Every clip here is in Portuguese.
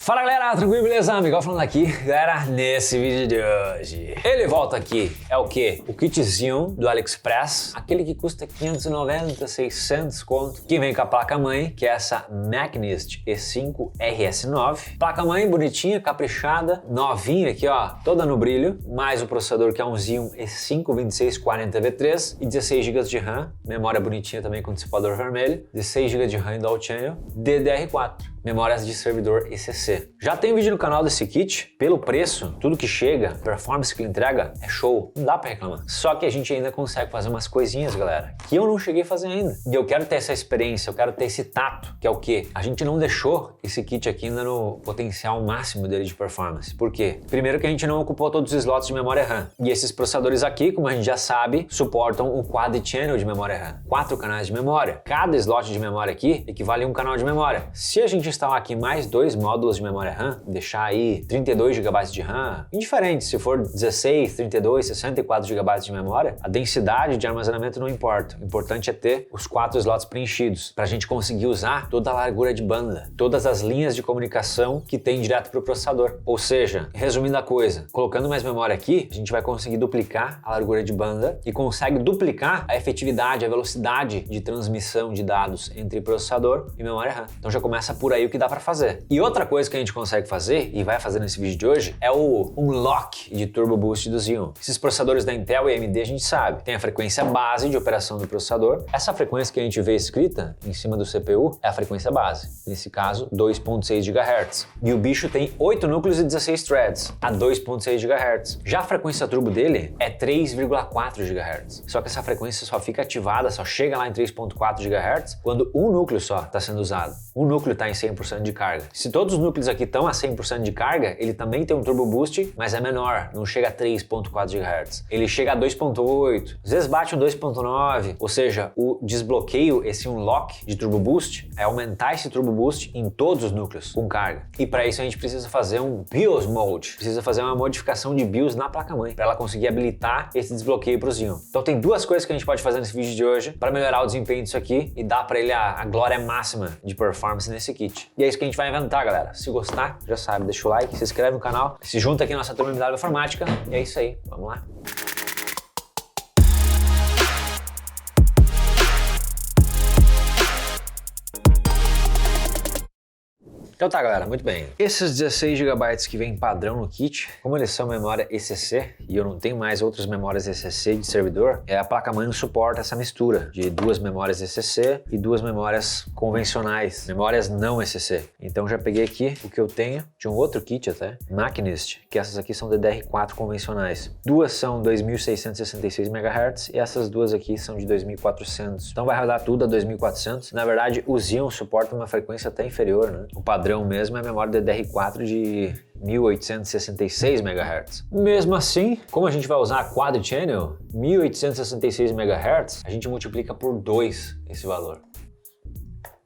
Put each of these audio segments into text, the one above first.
Fala galera, tranquilo, beleza? Miguel falando aqui. Galera, nesse vídeo de hoje, ele volta aqui, é o quê? O kitzinho do AliExpress, aquele que custa 590, 600 conto, que vem com a placa-mãe, que é essa Machinist E5 RS9. Placa-mãe bonitinha, caprichada, novinha aqui ó, toda no brilho, mais o processador que é um Xeon E5 2640V3 e 16 GB de RAM, memória bonitinha também com dissipador vermelho, 16 GB de RAM em Dual Channel, DDR4. Memórias de servidor ECC. Já tem vídeo no canal desse kit, pelo preço, tudo que chega, performance que ele entrega, é show, não dá pra reclamar. Só que a gente ainda consegue fazer umas coisinhas, galera, que eu não cheguei a fazer ainda. E eu quero ter essa experiência, eu quero ter esse tato, que é o quê? A gente não deixou esse kit aqui ainda no potencial máximo dele de performance. Por quê? Primeiro que a gente não ocupou todos os slots de memória RAM. E esses processadores aqui, como a gente já sabe, suportam o Quad Channel de memória RAM. 4 canais de memória. Cada slot de memória aqui equivale a um canal de memória. Se a gente instalar aqui mais 2 módulos de memória RAM, deixar aí 32 GB de RAM, indiferente, se for 16, 32, 64 GB de memória, a densidade de armazenamento não importa. O importante é ter os 4 slots preenchidos, para a gente conseguir usar toda a largura de banda, todas as linhas de comunicação que tem direto para o processador. Ou seja, resumindo a coisa, colocando mais memória aqui, a gente vai conseguir duplicar a largura de banda e consegue duplicar a efetividade, a velocidade de transmissão de dados entre processador e memória RAM. Então já começa por aí o que dá para fazer. E outra coisa que a gente consegue fazer, e vai fazer nesse vídeo de hoje, é o unlock de Turbo Boost do Xeon. Esses processadores da Intel e AMD a gente sabe, tem a frequência base de operação do processador. Essa frequência que a gente vê escrita em cima do CPU é a frequência base, nesse caso 2.6 GHz. E o bicho tem 8 núcleos e 16 threads, a 2.6 GHz. Já a frequência turbo dele é 3,4 GHz. Só que essa frequência só fica ativada, só chega lá em 3.4 GHz quando um núcleo só está sendo usado. Um núcleo está em 100% de carga. Se todos os núcleos aqui estão a 100% de carga, ele também tem um Turbo Boost, mas é menor, não chega a 3.4 GHz. Ele chega a 2.8, às vezes bate um 2.9, ou seja, o desbloqueio, esse unlock de Turbo Boost, é aumentar esse Turbo Boost em todos os núcleos com carga. E para isso a gente precisa fazer um BIOS Mode, precisa fazer uma modificação de BIOS na placa-mãe, para ela conseguir habilitar esse desbloqueio para o Xeon. Então tem duas coisas que a gente pode fazer nesse vídeo de hoje para melhorar o desempenho disso aqui e dar para ele a glória máxima de performance nesse kit. E é isso que a gente vai inventar, galera. Se gostar, já sabe, deixa o like, se inscreve no canal, se junta aqui na nossa turma de MW Informática e é isso aí, vamos lá. Então tá galera, muito bem. Esses 16 GB que vem padrão no kit, como eles são memória ECC e eu não tenho mais outras memórias ECC de servidor, a placa-mãe não suporta essa mistura de 2 memórias ECC e 2 memórias convencionais, memórias não ECC. Então já peguei aqui o que eu tenho de um outro kit até, Machinist, que essas aqui são DDR4 convencionais. Duas são 2666 MHz e essas duas aqui são de 2400. Então vai rodar tudo a 2400. Na verdade, o Xeon suporta uma frequência até inferior, né? O padrão mesmo é a memória DDR4 de 1866 MHz. Mesmo assim, como a gente vai usar a Quad Channel, 1866 MHz, a gente multiplica por 2 esse valor.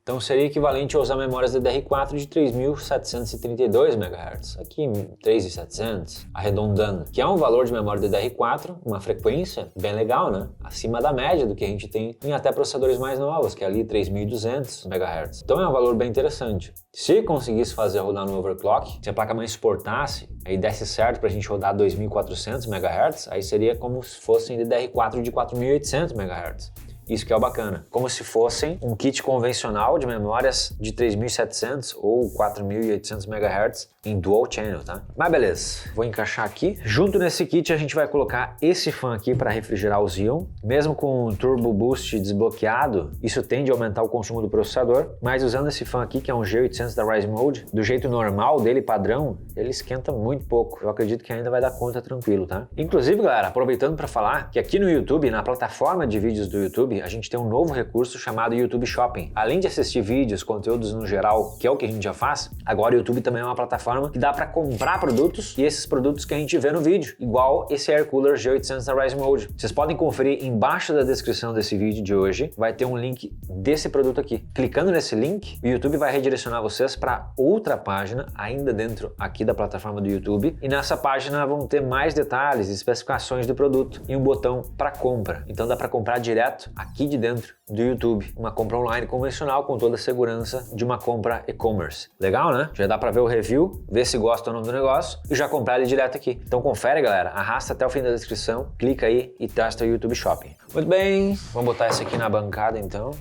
Então seria equivalente a usar memórias DDR4 de 3.732 MHz, aqui 3.700, arredondando, que é um valor de memória DDR4, uma frequência bem legal, né? Acima da média do que a gente tem em até processadores mais novos, que é ali 3.200 MHz. Então é um valor bem interessante. Se conseguisse fazer rodar no overclock, se a placa-mãe suportasse, aí desse certo para a gente rodar 2.400 MHz, aí seria como se fossem DDR4 de 4.800 MHz. Isso que é o bacana. Como se fossem um kit convencional de memórias de 3.700 ou 4.800 MHz em Dual Channel, tá? Mas beleza, vou encaixar aqui. Junto nesse kit a gente vai colocar esse fan aqui para refrigerar o Xeon. Mesmo com o Turbo Boost desbloqueado, isso tende a aumentar o consumo do processador, mas usando esse fan aqui, que é um G800 da Rise Mode, do jeito normal dele, padrão, ele esquenta muito pouco. Eu acredito que ainda vai dar conta tranquilo, tá? Inclusive, galera, aproveitando para falar que aqui no YouTube, na plataforma de vídeos do YouTube, a gente tem um novo recurso chamado YouTube Shopping. Além de assistir vídeos, conteúdos no geral, que é o que a gente já faz, agora o YouTube também é uma plataforma que dá para comprar produtos e esses produtos que a gente vê no vídeo, igual esse Air Cooler G800 da Rise Mode. Vocês podem conferir embaixo da descrição desse vídeo de hoje, vai ter um link desse produto aqui. Clicando nesse link, o YouTube vai redirecionar vocês para outra página, ainda dentro aqui da plataforma do YouTube, e nessa página vão ter mais detalhes e especificações do produto e um botão para compra. Então dá para comprar direto aqui de dentro do YouTube. Uma compra online convencional com toda a segurança de uma compra e-commerce. Legal, né? Já dá pra ver o review, ver se gosta ou não do negócio e já comprar ele direto aqui. Então confere, galera, arrasta até o fim da descrição, clica aí e testa o YouTube Shopping. Muito bem, vamos botar esse aqui na bancada então.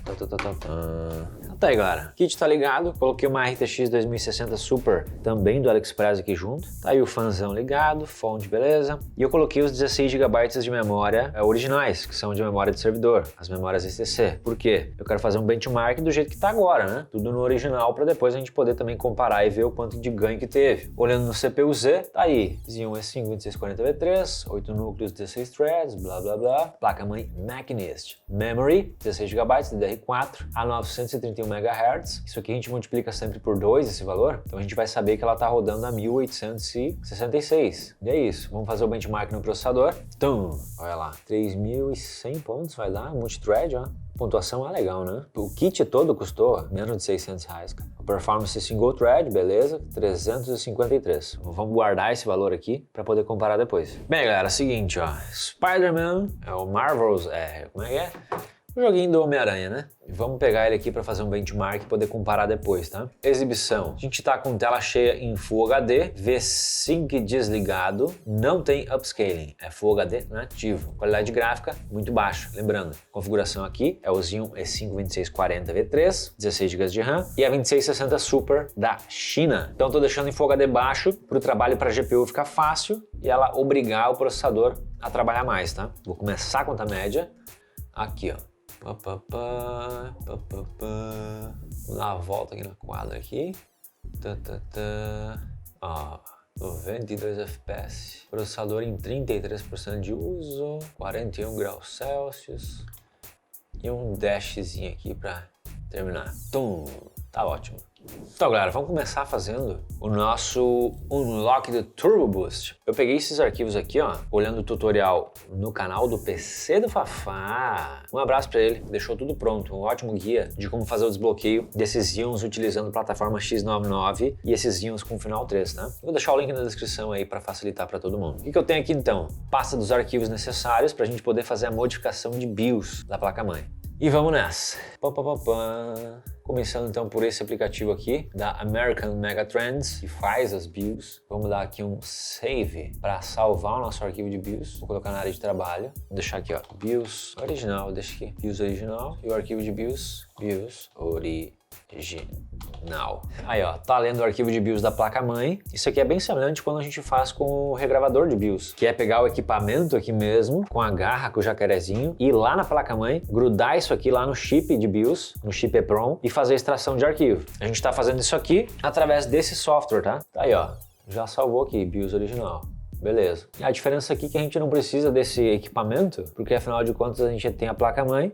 Tá aí, galera. Kit tá ligado, coloquei uma RTX 2060 Super também do AliExpress aqui junto. Tá aí o fanzão ligado, fonte, beleza. E eu coloquei os 16 GB de memória originais, que são de memória de servidor, as memórias STC. Por quê? Eu quero fazer um benchmark do jeito que tá agora, né? Tudo no original para depois a gente poder também comparar e ver o quanto de ganho que teve. Olhando no CPU-Z, tá aí. Xeon E5 2640V3, 8 núcleos, 16 threads, blá blá blá. Placa-mãe Machinist. Memory, 16 GB DDR4 a 931 MHz. Isso aqui a gente multiplica sempre por 2 esse valor, então a gente vai saber que ela tá rodando a 1866. E é isso, vamos fazer o benchmark no processador. Tum, olha lá, 3.100 pontos vai dar, multithread, ó. Pontuação é legal, né? O kit todo custou menos de 600 reais, cara. A performance single thread, beleza, 353. Vamos guardar esse valor aqui para poder comparar depois. Bem, galera, seguinte, ó. Spider-Man, é o Marvel's, como é que é? O joguinho do Homem-Aranha, né? E vamos pegar ele aqui para fazer um benchmark e poder comparar depois, tá? Exibição. A gente tá com tela cheia em Full HD, V-Sync desligado, não tem upscaling, é Full HD nativo. Qualidade gráfica muito baixa, lembrando. Configuração aqui é o Xeon E5 2640V3, 16 GB de RAM e a 2660 Super da China. Então tô deixando em Full HD baixo para o trabalho para GPU ficar fácil e ela obrigar o processador a trabalhar mais, tá? Vou começar a conta média aqui, ó. Vou dar uma volta aqui na quadra aqui. Ó, 92 FPS. Processador em 33% de uso, 41 graus Celsius. E um dashzinho aqui para terminar. Tum, tá ótimo. Então, galera, vamos começar fazendo o nosso unlock do Turbo Boost. Eu peguei esses arquivos aqui, ó, olhando o tutorial no canal do PC do Fafá. Um abraço pra ele, deixou tudo pronto, um ótimo guia de como fazer o desbloqueio desses Xeons utilizando a plataforma X99 e esses Xeons com final 3, tá? Vou deixar o link na descrição aí para facilitar para todo mundo. O que eu tenho aqui então? Pasta dos arquivos necessários pra gente poder fazer a modificação de BIOS da placa-mãe. E vamos nessa. Começando então por esse aplicativo aqui da American Megatrends, que faz as BIOS. Vamos dar aqui um save para salvar o nosso arquivo de BIOS. Vou colocar na área de trabalho. Vou deixar aqui, ó, BIOS original, deixa aqui, BIOS original e o arquivo de BIOS original. Aí, ó, tá lendo o arquivo de BIOS da placa-mãe. Isso aqui é bem semelhante quando a gente faz com o regravador de BIOS, que é pegar o equipamento aqui mesmo, com a garra, com o jacarezinho, ir lá na placa-mãe, grudar isso aqui lá no chip de BIOS, no chip EEPROM, e fazer a extração de arquivo. A gente tá fazendo isso aqui através desse software, tá? Tá aí, ó, já salvou aqui, BIOS original. Beleza. A diferença aqui é que a gente não precisa desse equipamento, porque afinal de contas a gente tem a placa-mãe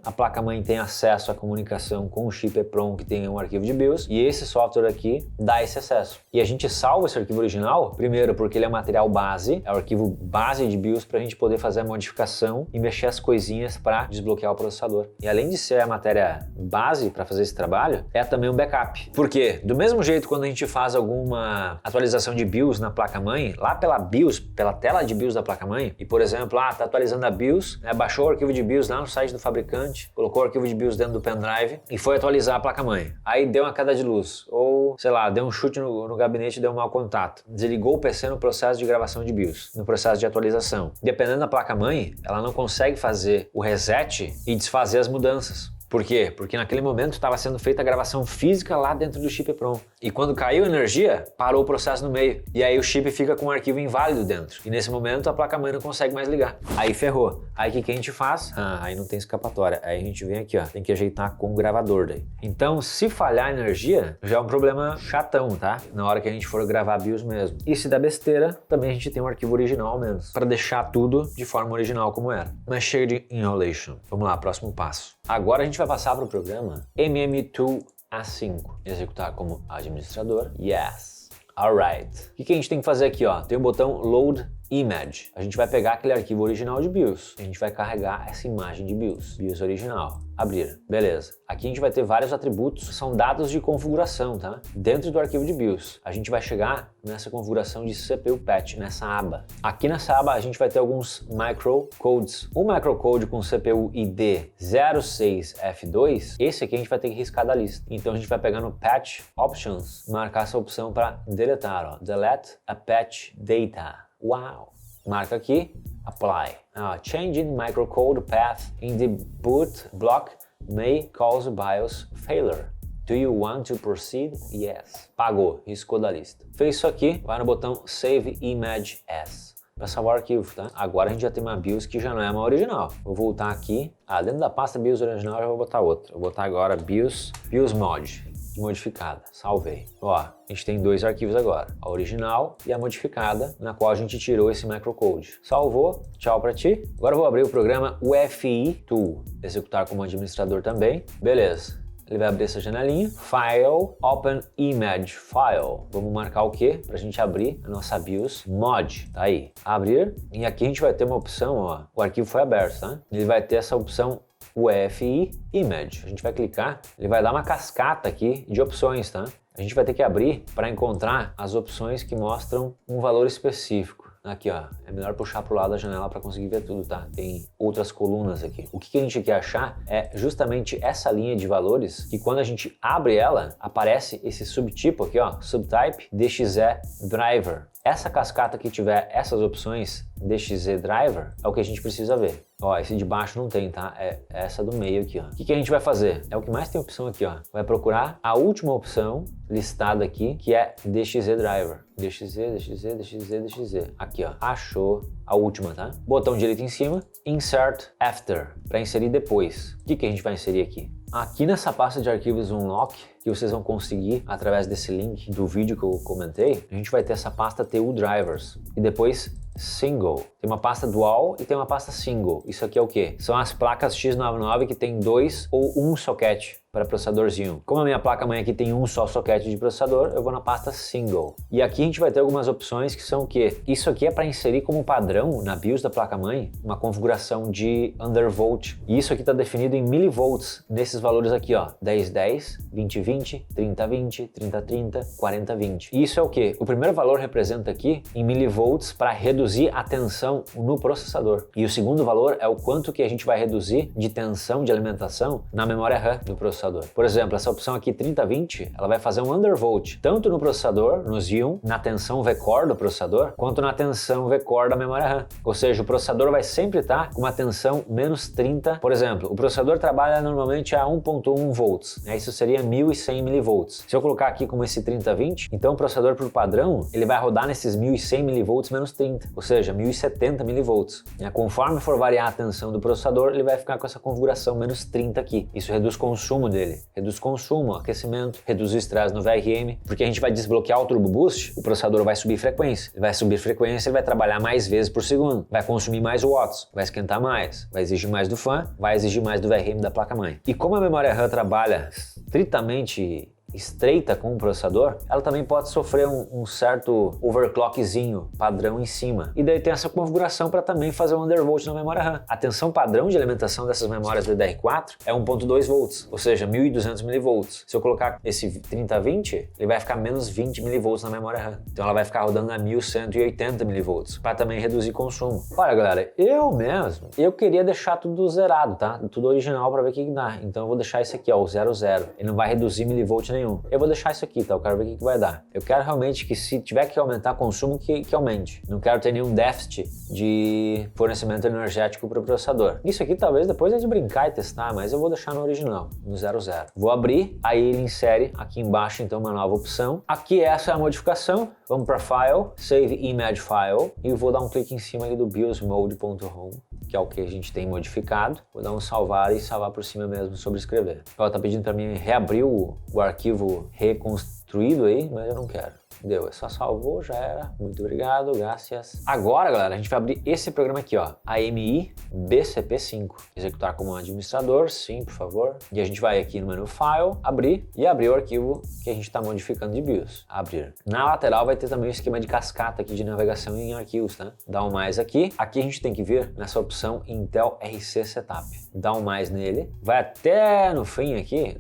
tem acesso à comunicação com o chip EEPROM que tem um arquivo de BIOS, e esse software aqui dá esse acesso. E a gente salva esse arquivo original, primeiro porque ele é material base, é o arquivo base de BIOS para a gente poder fazer a modificação e mexer as coisinhas para desbloquear o processador. E além de ser a matéria base para fazer esse trabalho, é também um backup. Por quê? Do mesmo jeito quando a gente faz alguma atualização de BIOS na placa-mãe, lá pela BIOS, pela tela de BIOS da placa-mãe, e por exemplo, tá atualizando a BIOS, né, baixou o arquivo de BIOS lá no site do fabricante, colocou o arquivo de BIOS dentro do pendrive e foi atualizar a placa-mãe. Aí deu uma queda de luz, ou sei lá, deu um chute no gabinete e deu um mau contato. Desligou o PC no processo de gravação de BIOS, no processo de atualização. Dependendo da placa-mãe, ela não consegue fazer o reset e desfazer as mudanças. Por quê? Porque naquele momento estava sendo feita a gravação física lá dentro do chip EEPROM. E quando caiu a energia, parou o processo no meio. E aí o chip fica com um arquivo inválido dentro. E nesse momento a placa-mãe não consegue mais ligar. Aí ferrou. Aí o que a gente faz? Aí não tem escapatória. Aí a gente vem aqui, ó. Tem que ajeitar com o gravador daí. Então, se falhar a energia, já é um problema chatão, tá? Na hora que a gente for gravar BIOS mesmo. E se der besteira, também a gente tem um arquivo original ao menos. Para deixar tudo de forma original como era. Mas cheio de enrolation. Vamos lá, próximo passo. Agora a gente vai passar para o programa MM2 A5. Executar como administrador. Yes. Alright. O que a gente tem que fazer aqui, ó? Tem o botão Load image. A gente vai pegar aquele arquivo original de BIOS. A gente vai carregar essa imagem de BIOS. BIOS original. Abrir. Beleza. Aqui a gente vai ter vários atributos, são dados de configuração, tá? Dentro do arquivo de BIOS. A gente vai chegar nessa configuração de CPU patch, nessa aba. Aqui nessa aba a gente vai ter alguns microcodes. O microcode com CPU ID 06F2, esse aqui a gente vai ter que riscar da lista. Então a gente vai pegar no Patch Options, marcar essa opção para deletar, ó. Delete a patch data. Uau! Marca aqui, Apply. Change in microcode path in the boot block may cause BIOS failure. Do you want to proceed? Yes. Pagou, riscou da lista. Fez isso aqui, vai no botão Save Image As. Para salvar o arquivo, tá? Agora a gente já tem uma BIOS que já não é uma original. Vou voltar aqui. Dentro da pasta BIOS original eu já vou botar outra. Vou botar agora BIOS Mod. Modificada. Salvei. Ó, a gente tem dois arquivos agora. A original e a modificada, na qual a gente tirou esse microcode. Salvou. Tchau pra ti. Agora eu vou abrir o programa UFI Tool. Executar como administrador também. Beleza. Ele vai abrir essa janelinha. File, Open Image File. Vamos marcar o quê? Pra gente abrir a nossa BIOS Mod. Tá aí. Abrir. E aqui a gente vai ter uma opção, ó. O arquivo foi aberto, tá? Ele vai ter essa opção UFI Image. A gente vai clicar, ele vai dar uma cascata aqui de opções, tá? A gente vai ter que abrir para encontrar as opções que mostram um valor específico. Aqui, ó, é melhor puxar para o lado da janela para conseguir ver tudo, tá? Tem outras colunas aqui. O que a gente quer achar é justamente essa linha de valores que quando a gente abre ela, aparece esse subtipo aqui, ó, subtype DXE Driver. Essa cascata que tiver essas opções DXE Driver é o que a gente precisa ver. Ó, esse de baixo não tem, tá? É essa do meio aqui, ó. O que a gente vai fazer? É o que mais tem opção aqui, ó. Vai procurar a última opção listada aqui, que é DXE Driver. DXE. Aqui, ó. Achou a última, tá? Botão direito em cima, Insert After, para inserir depois. O que a gente vai inserir aqui? Aqui nessa pasta de arquivos Unlock, que vocês vão conseguir através desse link do vídeo que eu comentei, a gente vai ter essa pasta TU Drivers e depois Single. Tem uma pasta Dual e tem uma pasta Single. Isso aqui é o quê? São as placas X99 que tem 2 ou 1 socket para processadorzinho. Como a minha placa-mãe aqui tem um só socket de processador, eu vou na pasta Single. E aqui a gente vai ter algumas opções que são o quê? Isso aqui é para inserir como padrão na BIOS da placa-mãe uma configuração de undervolt. E isso aqui está definido em milivolts, nesses valores aqui, ó. 1010, 2020, 3020, 3030, 4020. E isso é o quê? O primeiro valor representa aqui em milivolts para reduzir a tensão no processador. E o segundo valor é o quanto que a gente vai reduzir de tensão de alimentação na memória RAM do processador. Por exemplo, essa opção aqui 3020, ela vai fazer um undervolt tanto no processador, no Xeon, na tensão V-Core do processador, quanto na tensão V-Core da memória RAM. Ou seja, o processador vai sempre estar com uma tensão menos 30. Por exemplo, o processador trabalha normalmente a 1.1 volts, né? Isso seria 1100 milivolts. Se eu colocar aqui como esse 3020, então o processador por padrão, ele vai rodar nesses 1100 milivolts menos 30, ou seja, 1070 milivolts. Conforme for variar a tensão do processador, ele vai ficar com essa configuração menos 30 aqui. Isso reduz o consumo dele. Reduz consumo, aquecimento, reduz o estresse no VRM, porque a gente vai desbloquear o Turbo Boost, o processador vai subir frequência. Ele vai subir frequência, ele vai trabalhar mais vezes por segundo, vai consumir mais watts, vai esquentar mais, vai exigir mais do fan, vai exigir mais do VRM da placa-mãe. E como a memória RAM trabalha estritamente estreita com o processador, ela também pode sofrer um certo overclockzinho padrão em cima. E daí tem essa configuração para também fazer um undervolt na memória RAM. A tensão padrão de alimentação dessas memórias DDR4 é 1.2 volts, ou seja, 1200 milivolts. Se eu colocar esse 3020, ele vai ficar menos 20 milivolts na memória RAM. Então ela vai ficar rodando a 1180 milivolts, para também reduzir consumo. Olha, galera, eu queria deixar tudo zerado, tá? Tudo original para ver o que dá. Então eu vou deixar esse aqui, ó, o 00. Ele não vai reduzir milivolt nenhum. Eu vou deixar isso aqui, tá? Eu quero ver o que vai dar. Eu quero realmente que se tiver que aumentar consumo, que aumente. Não quero ter nenhum déficit de fornecimento energético para o processador. Isso aqui talvez depois é de brincar e testar, mas eu vou deixar no original, no 00. Vou abrir, aí ele insere aqui embaixo então uma nova opção. Aqui essa é a modificação. Vamos para File, Save Image File e vou dar um clique em cima ali do biosmode.home, que é o que a gente tem modificado. Vou dar um salvar e salvar por cima mesmo, sobrescrever. Ela tá pedindo para mim reabrir o arquivo reconstruído aí, mas eu não quero. Deu, só salvou, já era. Muito obrigado, graças. Agora, galera, a gente vai abrir esse programa aqui, ó. AMI BCP5. Executar como administrador, sim, por favor. E a gente vai aqui no menu File, abrir e abrir o arquivo que a gente está modificando de BIOS. Abrir. Na lateral vai ter também o esquema de cascata aqui de navegação em arquivos, tá? Dá um mais aqui. Aqui a gente tem que vir nessa opção Intel RC Setup. Dá um mais nele. Vai até no fim aqui.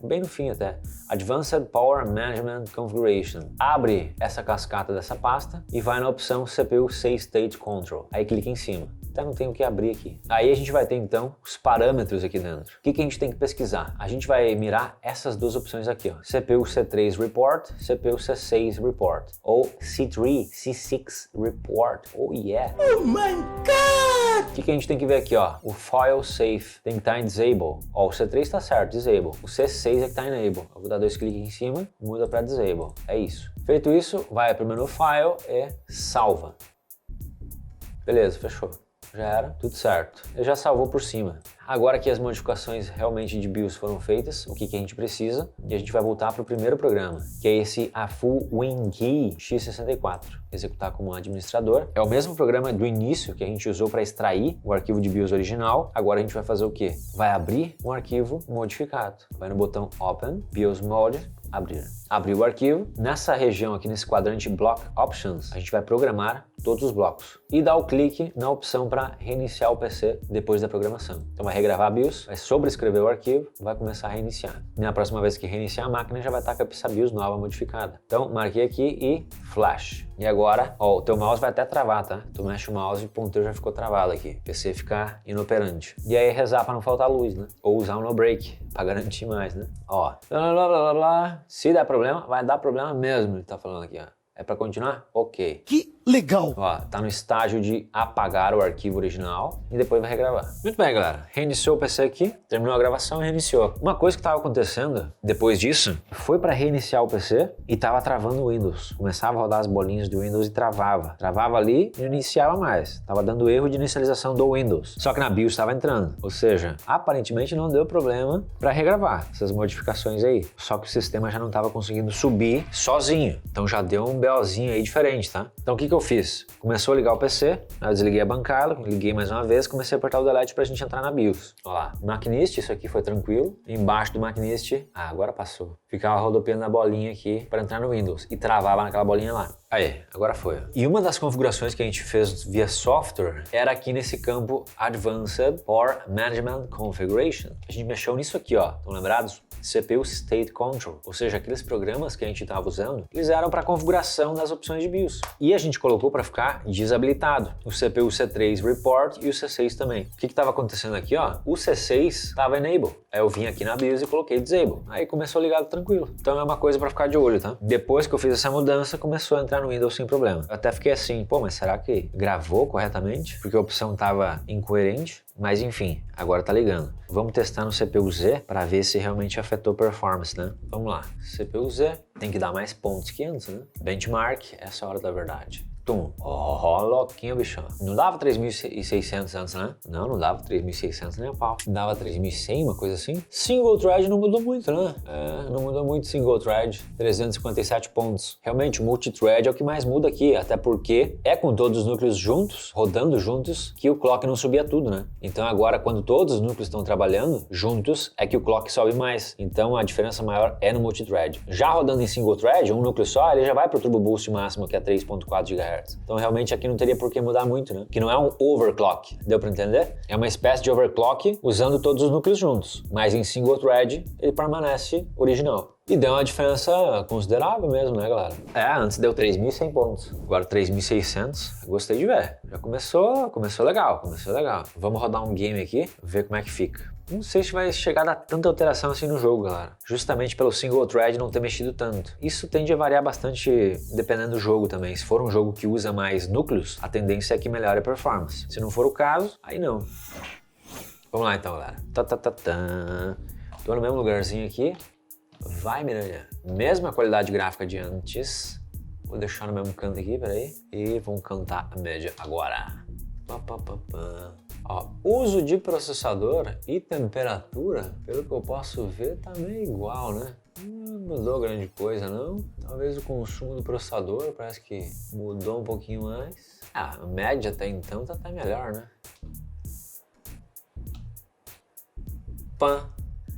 Bem no fim até. Advanced Power Management Configuration. Abre essa cascata dessa pasta e vai na opção CPU Say State Control. Aí clica em cima. Até não tem o que abrir aqui. Aí a gente vai ter então os parâmetros aqui dentro. O que a gente tem que pesquisar? A gente vai mirar essas duas opções aqui, ó. CPU C3 Report, CPU C6 Report. Ou C3, C6 Report. Oh yeah! Oh my god! O que a gente tem que ver aqui, ó? O File Safe tem que estar em Disable. Ó, o C3 está certo, Disable. O C6 é que está em Enable. Eu vou dar 2 cliques em cima, muda para Disable. É isso. Feito isso, vai para o menu File e salva. Beleza, fechou. Já era, tudo certo. Ele já salvou por cima. Agora que as modificações realmente de BIOS foram feitas, o que a gente precisa? E a gente vai voltar para o primeiro programa, que é esse AFU WinKey X64. Executar como administrador. É o mesmo programa do início que a gente usou para extrair o arquivo de BIOS original. Agora a gente vai fazer o quê? Vai abrir um arquivo modificado. Vai no botão Open, BIOS Mode, abrir. Abrir o arquivo. Nessa região aqui, nesse quadrante Block Options, a gente vai programar todos os blocos. E dá o clique na opção para reiniciar o PC depois da programação. Então vai regravar a BIOS, vai sobrescrever o arquivo, vai começar a reiniciar. E na próxima vez que reiniciar a máquina, já vai estar com essa BIOS nova modificada. Então marquei aqui e Flash. E agora, ó, o teu mouse vai até travar, tá? Tu mexe o mouse e o ponteiro já ficou travado aqui. O PC ficar inoperante. E aí rezar para não faltar luz, né? Ou usar um no break para garantir mais, né? Ó, blá, blá, blá, blá. Se der problema, vai dar problema mesmo, ele tá falando aqui, ó. É para continuar? Ok. Que legal! Ó, tá no estágio de apagar o arquivo original e depois vai regravar. Muito bem, galera. Reiniciou o PC aqui, terminou a gravação e reiniciou. Uma coisa que tava acontecendo depois disso foi para reiniciar o PC e tava travando o Windows. Começava a rodar as bolinhas do Windows e travava. Travava ali e não iniciava mais. Tava dando erro de inicialização do Windows. Só que na BIOS estava entrando. Ou seja, aparentemente não deu problema para regravar essas modificações aí. Só que o sistema já não tava conseguindo subir sozinho. Então já deu um BOzinho aí diferente, tá? Então o que eu fiz? Começou a ligar o PC, eu desliguei a bancada, liguei mais uma vez, comecei a apertar o delete pra gente entrar na BIOS. Olha lá, Machinist, isso aqui foi tranquilo. Embaixo do Machinist, agora passou. Ficava rodopiando na bolinha aqui para entrar no Windows e travava naquela bolinha lá. Aí, agora foi. E uma das configurações que a gente fez via software era aqui nesse campo Advanced Power Management Configuration. A gente mexeu nisso aqui, ó. Estão lembrados? CPU State Control, ou seja, aqueles programas que a gente estava usando, eles eram para configuração das opções de BIOS. E a gente colocou para ficar desabilitado o CPU C3 Report e o C6 também. O que estava acontecendo aqui, ó? O C6 estava Enable. Aí eu vim aqui na BIOS e coloquei Disable. Aí começou ligado tranquilo. Então é uma coisa para ficar de olho, tá? Depois que eu fiz essa mudança, começou a entrar no Windows sem problema. Eu até fiquei assim, pô, mas será que gravou corretamente? Porque a opção estava incoerente. Mas enfim, agora tá ligando. Vamos testar no CPU-Z para ver se realmente afetou performance, né? Vamos lá. CPU-Z tem que dar mais pontos que antes, né? Benchmark, essa é a hora da verdade. Tum. Oh, louquinho, bichão. Não dava 3.600 antes, né? Não dava 3.600 nem a pau. Dava 3.100, uma coisa assim. Single thread não mudou muito, né? Não mudou muito single thread. 357 pontos. Realmente, o multithread é o que mais muda aqui, até porque é com todos os núcleos juntos, rodando juntos, que o clock não subia tudo, né? Então agora, quando todos os núcleos estão trabalhando juntos, é que o clock sobe mais. Então a diferença maior é no multithread. Já rodando em single thread, um núcleo só, ele já vai pro turbo boost máximo, que é 3.4 GHz. Então realmente aqui não teria por que mudar muito, né? Que não é um overclock, deu para entender? É uma espécie de overclock usando todos os núcleos juntos, mas em single thread ele permanece original. E deu uma diferença considerável mesmo, né, galera? Antes deu 3.100 pontos, agora 3.600, gostei de ver. Já começou legal. Vamos rodar um game aqui, ver como é que fica. Não sei se vai chegar a dar tanta alteração assim no jogo, galera. Justamente pelo single thread não ter mexido tanto. Isso tende a variar bastante dependendo do jogo também. Se for um jogo que usa mais núcleos, a tendência é que melhore a performance. Se não for o caso, aí não. Vamos lá então, galera. Tô no mesmo lugarzinho aqui. Vai, Miranha. Mesma qualidade gráfica de antes. Vou deixar no mesmo canto aqui, peraí. E vamos cantar a média agora. Ó, uso de processador e temperatura, pelo que eu posso ver, tá meio igual, né? mudou grande coisa, não. Talvez o consumo do processador parece que mudou um pouquinho mais. Ah, a média até então tá até melhor, né? Pã.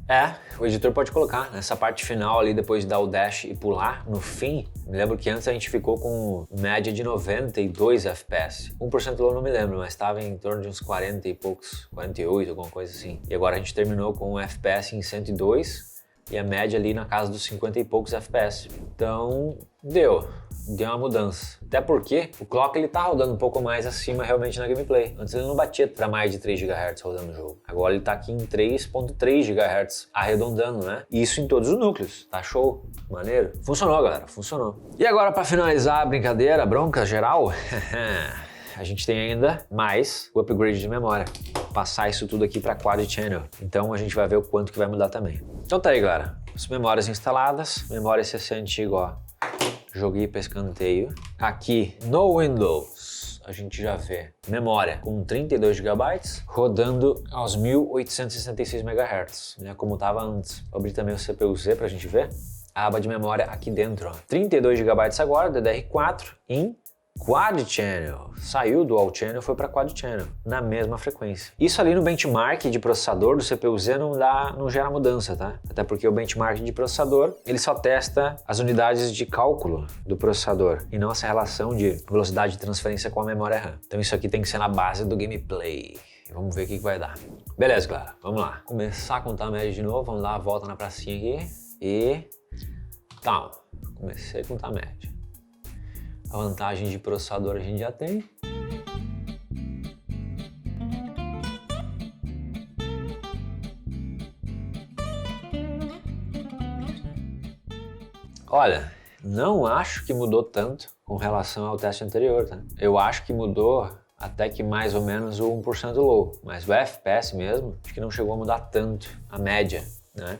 É, o editor pode colocar nessa parte final ali, depois de dar o dash e pular, no fim. Me lembro que antes a gente ficou com média de 92 FPS. 1% low não me lembro, mas estava em torno de uns 40 e poucos, 48, alguma coisa assim. E agora a gente terminou com um FPS em 102 e a média ali na casa dos 50 e poucos FPS. Então, deu uma mudança. Até porque o clock ele tá rodando um pouco mais acima realmente na gameplay. Antes ele não batia para mais de 3 GHz rodando o jogo. Agora ele tá aqui em 3.3 GHz arredondando, né? Isso em todos os núcleos. Tá show? Maneiro? Funcionou, galera. Funcionou. E agora para finalizar a brincadeira, a bronca geral, a gente tem ainda mais o upgrade de memória. Passar isso tudo aqui para Quad Channel. Então a gente vai ver o quanto que vai mudar também. Então tá aí, galera. As memórias instaladas. Memória SSD antiga, ó. Joguei pra escanteio. Aqui no Windows a gente já vê memória com 32 GB rodando aos 1866 MHz, né, como estava antes. Vou abrir também o CPU-Z pra gente ver. A aba de memória aqui dentro, ó. 32 GB agora, DDR4 em Quad Channel. Saiu do Dual Channel, foi para Quad Channel, na mesma frequência. Isso ali no benchmark de processador do CPU-Z não gera mudança, tá? Até porque o benchmark de processador, ele só testa as unidades de cálculo do processador e não essa relação de velocidade de transferência com a memória RAM. Então isso aqui tem que ser na base do gameplay. Vamos ver o que vai dar. Beleza, galera, vamos lá. Começar a contar a média de novo, vamos dar a volta na pracinha aqui e... Tá, comecei a contar a média. A vantagem de processador a gente já tem. Olha, não acho que mudou tanto com relação ao teste anterior, tá? Eu acho que mudou até que mais ou menos o 1% low, mas o FPS mesmo, acho que não chegou a mudar tanto a média, né?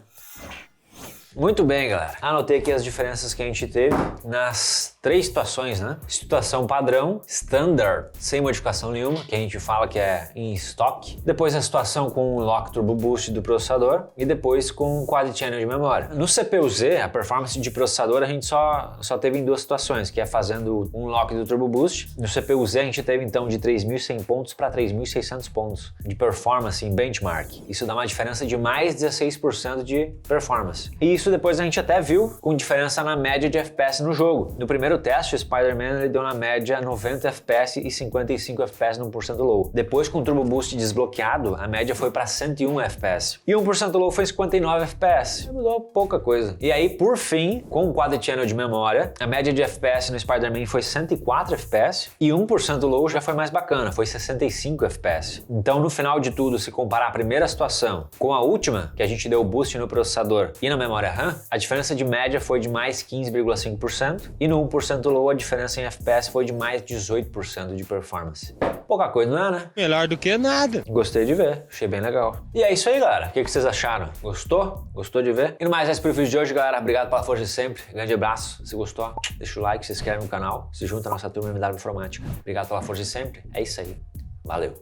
Muito bem, galera. Anotei aqui as diferenças que a gente teve nas 3 situações, né? Situação padrão, standard, sem modificação nenhuma, que a gente fala que é em estoque. Depois a situação com o Lock Turbo Boost do processador e depois com o Quad Channel de memória. No CPU-Z, a performance de processador a gente só teve em 2 situações, que é fazendo um lock do Turbo Boost. No CPU-Z a gente teve então de 3.100 pontos para 3.600 pontos de performance em benchmark. Isso dá uma diferença de mais 16% de performance. E isso depois a gente até viu com diferença na média de FPS no jogo. No primeiro teste, o Spider-Man ele deu na média 90 FPS e 55 FPS no 1% low. Depois, com o Turbo Boost desbloqueado, a média foi para 101 FPS. E 1% low foi 59 FPS. Mudou pouca coisa. E aí, por fim, com o Quad Channel de memória, a média de FPS no Spider-Man foi 104 FPS e 1% low já foi mais bacana, foi 65 FPS. Então, no final de tudo, se comparar a primeira situação com a última, que a gente deu boost no processador e na memória RAM, a diferença de média foi de mais 15,5% e no 1% low a diferença em FPS foi de mais 18% de performance. Pouca coisa, não é, né? Melhor do que nada. Gostei de ver, achei bem legal. E é isso aí, galera. O que vocês acharam? Gostou? Gostou de ver? E no mais, esse foi o vídeo de hoje, galera. Obrigado pela força de sempre. Grande abraço. Se gostou, deixa o like, se inscreve no canal, se junta à nossa turma MW Informática. Obrigado pela força de sempre. É isso aí. Valeu.